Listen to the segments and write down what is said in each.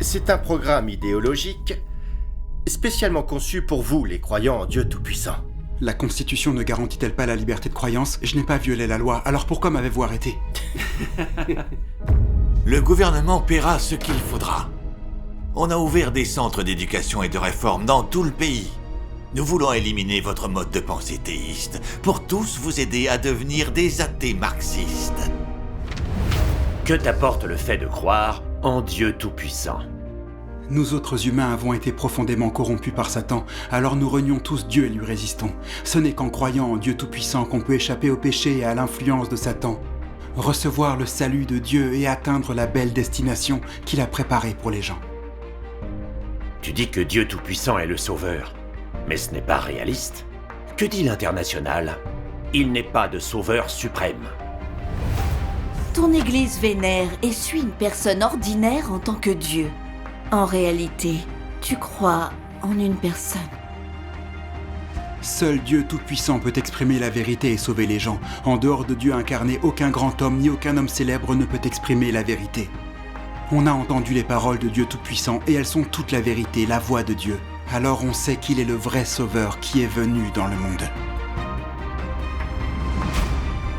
C'est un programme idéologique spécialement conçu pour vous, les croyants en Dieu Tout-Puissant. La Constitution ne garantit-elle pas la liberté de croyance? Je n'ai pas violé la loi, alors pourquoi m'avez-vous arrêté? Le gouvernement paiera ce qu'il faudra. On a ouvert des centres d'éducation et de réforme dans tout le pays. Nous voulons éliminer votre mode de pensée théiste pour tous vous aider à devenir des athées marxistes. Que t'apporte le fait de croire en Dieu Tout-Puissant? Nous autres humains avons été profondément corrompus par Satan, alors nous renions tous Dieu et lui résistons. Ce n'est qu'en croyant en Dieu Tout-Puissant qu'on peut échapper au péché et à l'influence de Satan, recevoir le salut de Dieu et atteindre la belle destination qu'il a préparée pour les gens. Tu dis que Dieu Tout-Puissant est le sauveur, mais ce n'est pas réaliste. Que dit l'Internationale? Il n'est pas de sauveur suprême. Ton église vénère et suit une personne ordinaire en tant que Dieu. En réalité, tu crois en une personne. Seul Dieu Tout-Puissant peut exprimer la vérité et sauver les gens. En dehors de Dieu incarné, aucun grand homme ni aucun homme célèbre ne peut exprimer la vérité. On a entendu les paroles de Dieu Tout-Puissant et elles sont toute la vérité, la voix de Dieu. Alors on sait qu'il est le vrai sauveur qui est venu dans le monde.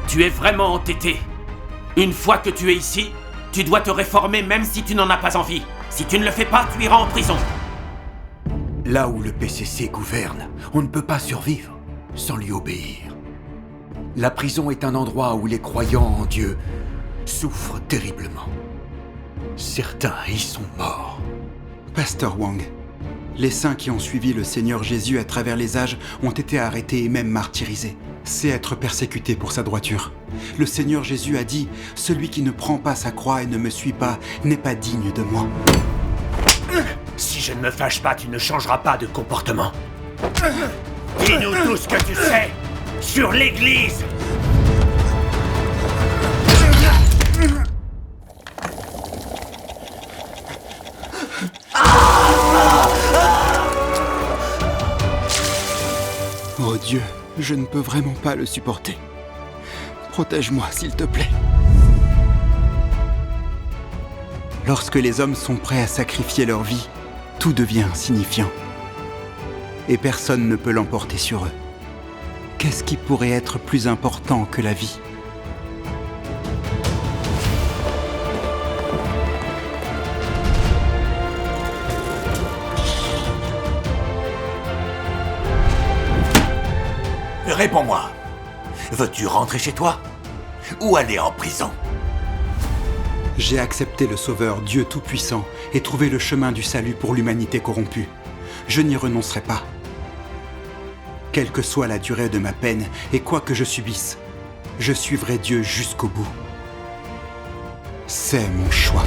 Tu es vraiment entêté. Une fois que tu es ici, tu dois te réformer même si tu n'en as pas envie. Si tu ne le fais pas, tu iras en prison. Là où le PCC gouverne, on ne peut pas survivre sans lui obéir. La prison est un endroit où les croyants en Dieu souffrent terriblement. Certains y sont morts. Pasteur Wang, les saints qui ont suivi le Seigneur Jésus à travers les âges ont été arrêtés et même martyrisés. C'est être persécuté pour sa droiture. Le Seigneur Jésus a dit « Celui qui ne prend pas sa croix et ne me suit pas n'est pas digne de moi. » Si je ne me fâche pas, tu ne changeras pas de comportement. Dis-nous tout ce que tu sais sur l'Église. Oh Dieu, je ne peux vraiment pas le supporter. Protège-moi, s'il te plaît. Lorsque les hommes sont prêts à sacrifier leur vie, tout devient insignifiant. Et personne ne peut l'emporter sur eux. Qu'est-ce qui pourrait être plus important que la vie ? Réponds-moi. Veux-tu rentrer chez toi ou aller en prison? J'ai accepté le Sauveur, Dieu Tout-Puissant, et trouvé le chemin du salut pour l'humanité corrompue. Je n'y renoncerai pas. Quelle que soit la durée de ma peine et quoi que je subisse, je suivrai Dieu jusqu'au bout. C'est mon choix.